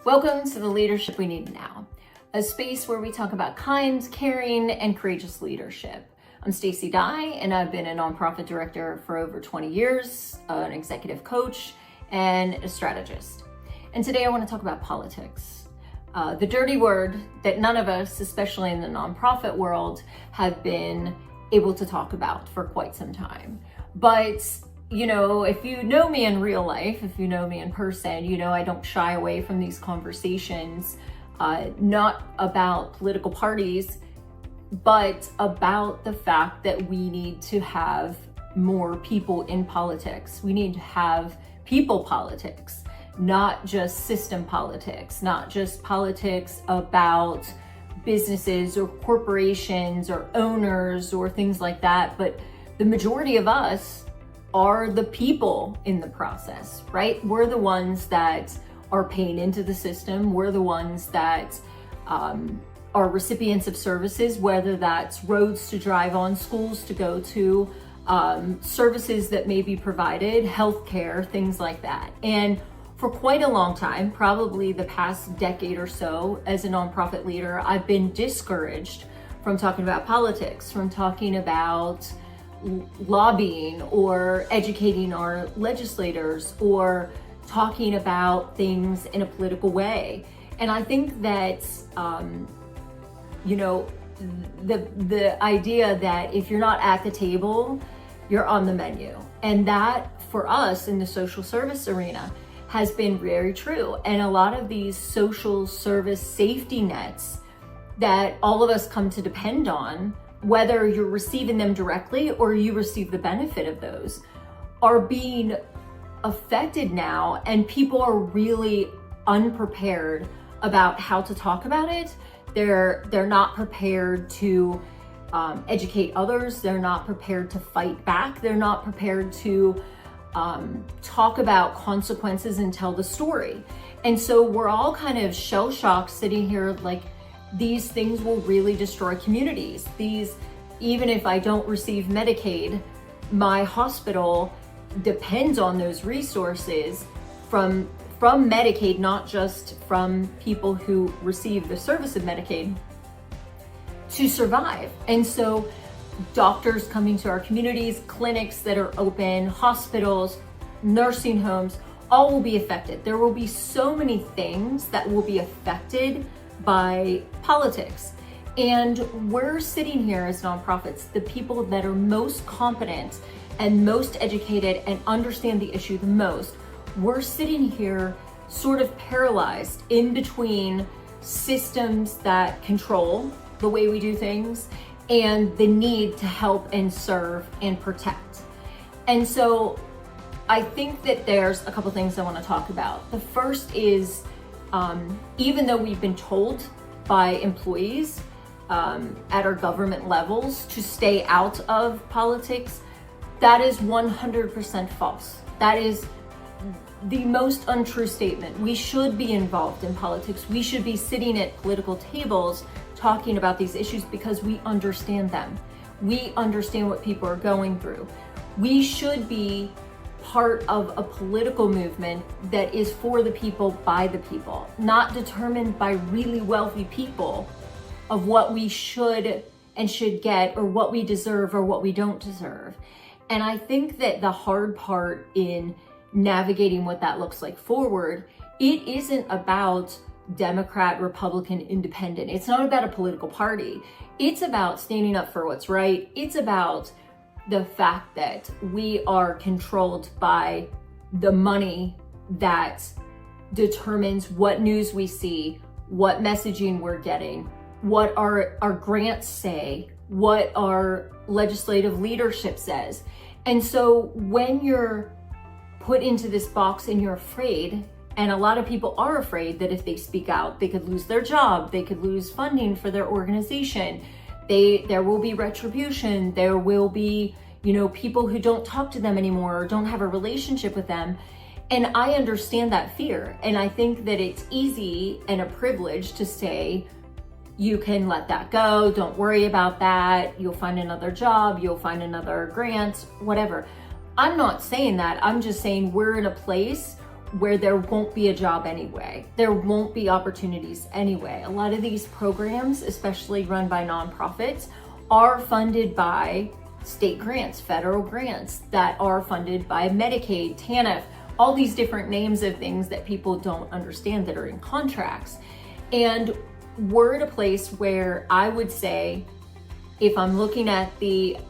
Welcome to the Leadership We Need Now, a space where we talk about kind, caring, and courageous leadership. I'm Stacey Dye, and I've been a nonprofit director for over 20 years, an executive coach, and a strategist. And today I want to talk about politics. The dirty word that none of us, especially in the nonprofit world, have been able to talk about for quite some time. But you know, if you know me in real life, if you know me in person, you know I don't shy away from these conversations, not about political parties, but about the fact that we need to have more people in politics. We need to have people politics, not just system politics, not just politics about businesses or corporations or owners or things like that, but the majority of us are the people in the process, right? We're the ones that are paying into the system. We're the ones that are recipients of services, whether that's roads to drive on, schools to go to, services that may be provided, healthcare, things like that. And for quite a long time, probably the past decade or so, as a nonprofit leader, I've been discouraged from talking about politics, from talking about lobbying or educating our legislators or talking about things in a political way. And I think that, the idea that if you're not at the table, you're on the menu. And that for us in the social service arena has been very true. And a lot of these social service safety nets that all of us come to depend on, whether you're receiving them directly or you receive the benefit of those, are being affected now, and people are really unprepared about how to talk about it. They're not prepared to educate others. They're not prepared to fight back. They're not prepared to talk about consequences and tell the story. And so we're all kind of shell-shocked sitting here like, these things will really destroy communities. Even if I don't receive Medicaid, my hospital depends on those resources from Medicaid, not just from people who receive the service of Medicaid, to survive. And so doctors coming to our communities, clinics that are open, hospitals, nursing homes, all will be affected. There will be so many things that will be affected by politics. And we're sitting here as nonprofits, the people that are most competent and most educated and understand the issue the most. We're sitting here sort of paralyzed in between systems that control the way we do things and the need to help and serve and protect. And so I think that there's a couple things I want to talk about. The first is, even though we've been told by employees at our government levels to stay out of politics, that is 100% false. That is the most untrue statement. We should be involved in politics. We should be sitting at political tables talking about these issues because we understand them. We understand what people are going through. We should be part of a political movement that is for the people, by the people, not determined by really wealthy people of what we should and should get or what we deserve or what we don't deserve. And I think that the hard part in navigating what that looks like forward, it isn't about Democrat, Republican, Independent. It's not about a political party. It's about standing up for what's right. It's about the fact that we are controlled by the money that determines what news we see, what messaging we're getting, what our grants say, what our legislative leadership says. And so when you're put into this box and you're afraid, and a lot of people are afraid that if they speak out, they could lose their job, they could lose funding for their organization, there will be retribution, there will be, people who don't talk to them anymore or don't have a relationship with them. And I understand that fear. And I think that it's easy and a privilege to say, you can let that go, don't worry about that, you'll find another job, you'll find another grant, whatever. I'm not saying that. I'm just saying we're in a place where there won't be a job anyway. There won't be opportunities anyway. A lot of these programs, especially run by nonprofits, are funded by state grants, federal grants that are funded by Medicaid, TANF, all these different names of things that people don't understand that are in contracts. And we're at a place where I would say, if I'm looking at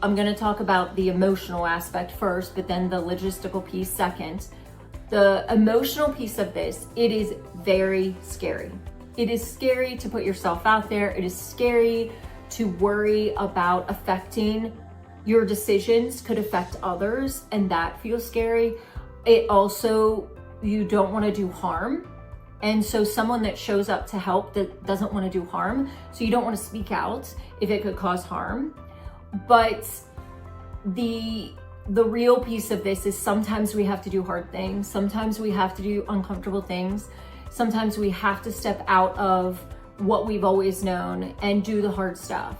I'm gonna talk about the emotional aspect first, but then the logistical piece second. The emotional piece of this, it is very scary. It is scary to put yourself out there. It is scary to worry about affecting your decisions could affect others, and that feels scary. It also, you don't want to do harm. And so someone that shows up to help that doesn't want to do harm, so you don't want to speak out if it could cause harm. But the real piece of this is sometimes we have to do hard things. Sometimes we have to do uncomfortable things. Sometimes we have to step out of what we've always known and do the hard stuff.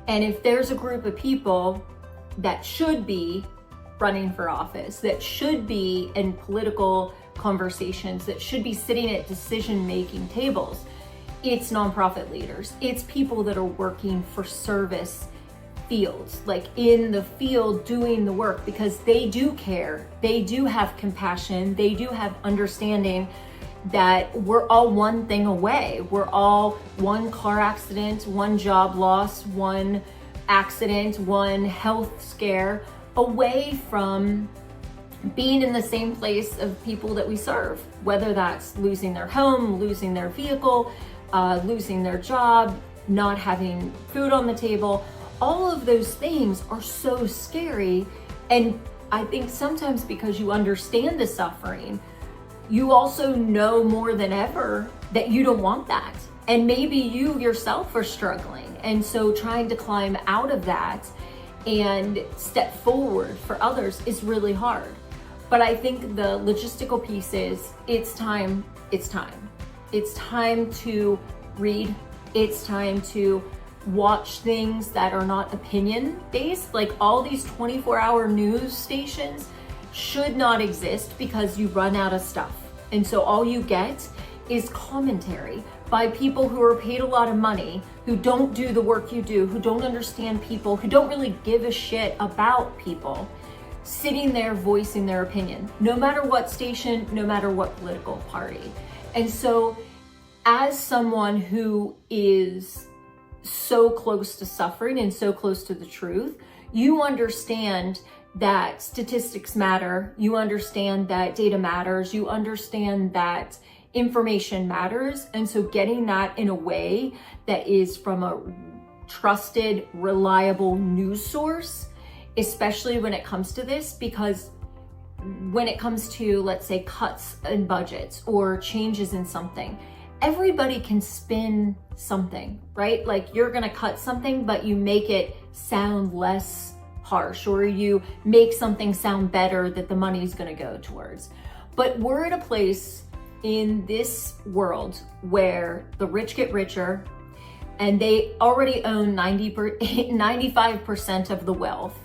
And if there's a group of people that should be running for office, that should be in political conversations, that should be sitting at decision-making tables, it's nonprofit leaders. It's people that are working for service fields, like in the field doing the work, because they do care, they do have compassion, they do have understanding that we're all one thing away. We're all one car accident, one job loss, one accident, one health scare away from being in the same place of people that we serve, whether that's losing their home, losing their vehicle, losing their job, not having food on the table. All of those things are so scary. And I think sometimes because you understand the suffering, you also know more than ever that you don't want that. And maybe you yourself are struggling. And so trying to climb out of that and step forward for others is really hard. But I think the logistical piece is it's time. It's time to read. It's time to watch things that are not opinion based. Like all these 24-hour news stations should not exist because you run out of stuff. And so all you get is commentary by people who are paid a lot of money, who don't do the work you do, who don't understand people, who don't really give a shit about people, sitting there voicing their opinion, no matter what station, no matter what political party. And so as someone who is so close to suffering and so close to the truth, you understand that statistics matter, you understand that data matters, you understand that information matters. And so getting that in a way that is from a trusted, reliable news source, especially when it comes to this, because when it comes to, let's say, cuts in budgets or changes in something, everybody can spin something, right? Like you're gonna cut something, but you make it sound less harsh, or you make something sound better that the money's gonna go towards. But we're at a place in this world where the rich get richer and they already own 95% of the wealth.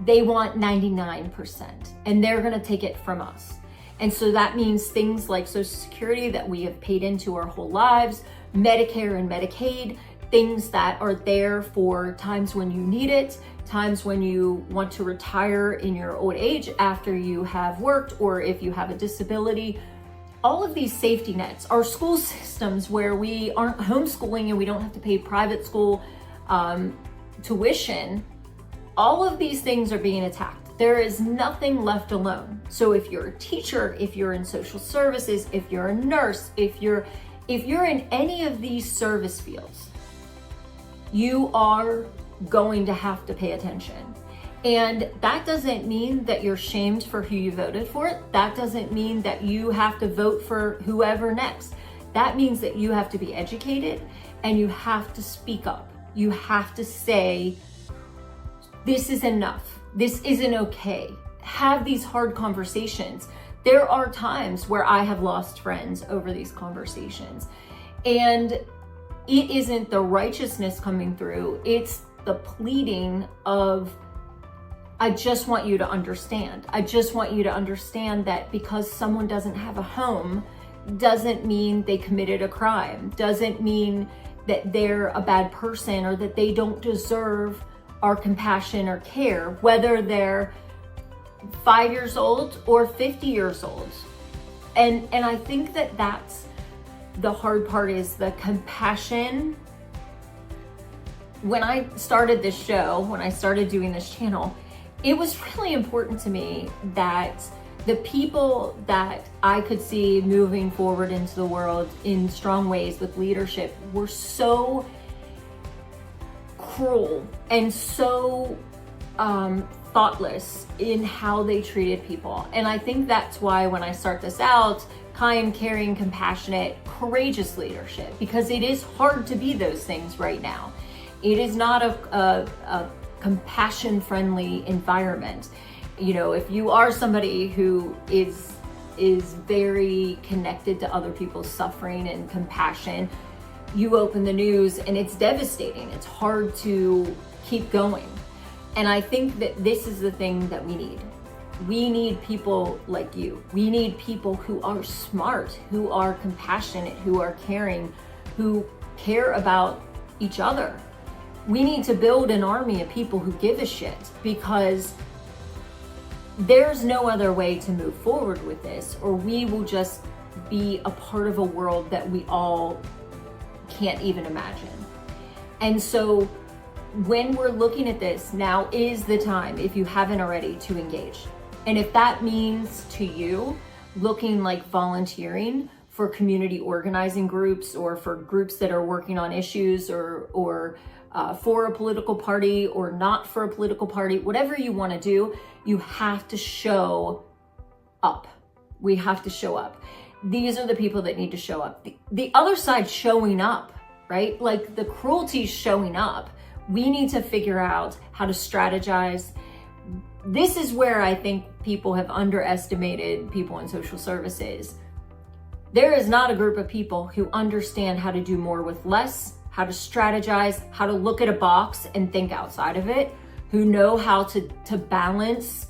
They want 99%, and they're gonna take it from us. And so that means things like Social Security that we have paid into our whole lives, Medicare and Medicaid, things that are there for times when you need it, times when you want to retire in your old age after you have worked, or if you have a disability. All of these safety nets, our school systems where we aren't homeschooling and we don't have to pay private school tuition, all of these things are being attacked. There is nothing left alone. So if you're a teacher, if you're in social services, if you're a nurse, if you're in any of these service fields, you are going to have to pay attention. And that doesn't mean that you're shamed for who you voted for. That doesn't mean that you have to vote for whoever next. That means that you have to be educated and you have to speak up. You have to say, this is enough. This isn't okay. Have these hard conversations. There are times where I have lost friends over these conversations, and it isn't the righteousness coming through. It's the pleading of I just want you to understand. I just want you to understand that because someone doesn't have a home doesn't mean they committed a crime, doesn't mean that they're a bad person or that they don't deserve our compassion or care, whether they're 5 years old or 50 years old. And I think that that's the hard part, is the compassion. When I started this show, when I started doing this channel, it was really important to me that the people that I could see moving forward into the world in strong ways with leadership were so cruel and so thoughtless in how they treated people. And I think that's why when I start this out, kind, caring, compassionate, courageous leadership, because it is hard to be those things right now. It is not a compassion-friendly environment. You know, if you are somebody who is very connected to other people's suffering and compassion, you open the news and it's devastating. It's hard to keep going. And I think that this is the thing that we need. We need people like you. We need people who are smart, who are compassionate, who are caring, who care about each other. We need to build an army of people who give a shit, because there's no other way to move forward with this, or we will just be a part of a world that we all can't even imagine. And so when we're looking at this, now is the time, if you haven't already, to engage. And if that means to you looking like volunteering for community organizing groups, or for groups that are working on issues, or for a political party or not for a political party, whatever you want to do, you have to show up. We have to show up. These are the people that need to show up. The other side showing up, right? Like the cruelty showing up. We need to figure out how to strategize. This is where I think people have underestimated people in social services. There is not a group of people who understand how to do more with less, how to strategize, how to look at a box and think outside of it, who know how to balance,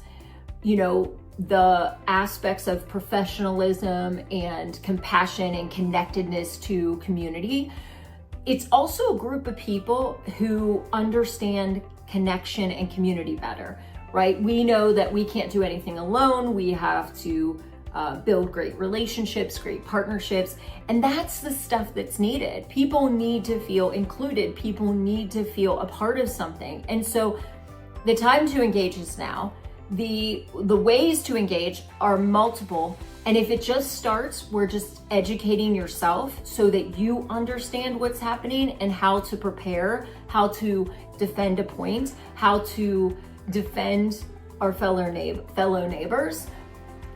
you know, the aspects of professionalism and compassion and connectedness to community. It's also a group of people who understand connection and community better, right? We know that we can't do anything alone. We have to build great relationships, great partnerships, and that's the stuff that's needed. People need to feel included. People need to feel a part of something. And so the time to engage is now. The ways to engage are multiple. And if it just starts, we're just educating yourself so that you understand what's happening and how to prepare, how to defend a point, how to defend our fellow neighbors.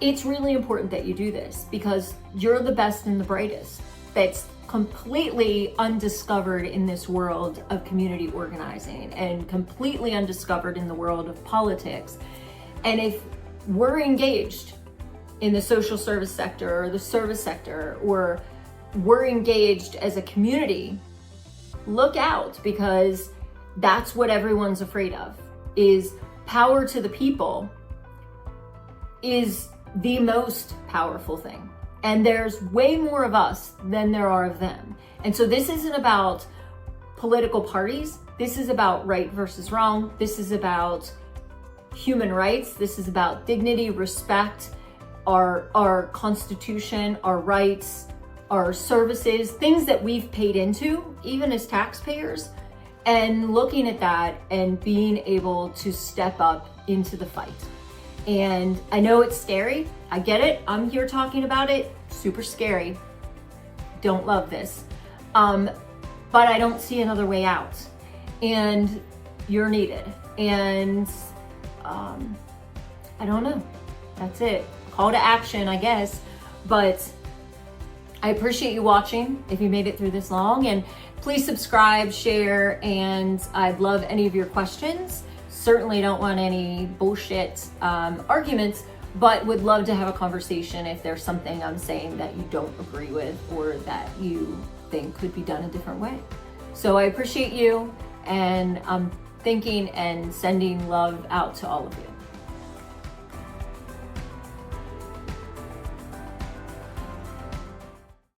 It's really important that you do this, because you're the best and the brightest. That's completely undiscovered in this world of community organizing, and completely undiscovered in the world of politics. And if we're engaged in the social service sector or the service sector, or we're engaged as a community, look out, because that's what everyone's afraid of, is power to the people is the most powerful thing. And there's way more of us than there are of them. And so this isn't about political parties. This is about right versus wrong. This is about human rights. This is about dignity, respect, our constitution, our rights, our services, things that we've paid into, even as taxpayers, and looking at that and being able to step up into the fight. And I know it's scary. I get it. I'm here talking about it. Super scary. Don't love this. But I don't see another way out. And you're needed. And I don't know. That's it. Call to action, I guess. But I appreciate you watching if you made it through this long. And please subscribe, share, and I'd love any of your questions. Certainly don't want any bullshit arguments, but would love to have a conversation if there's something I'm saying that you don't agree with, or that you think could be done a different way. So I appreciate you, and thinking and sending love out to all of you.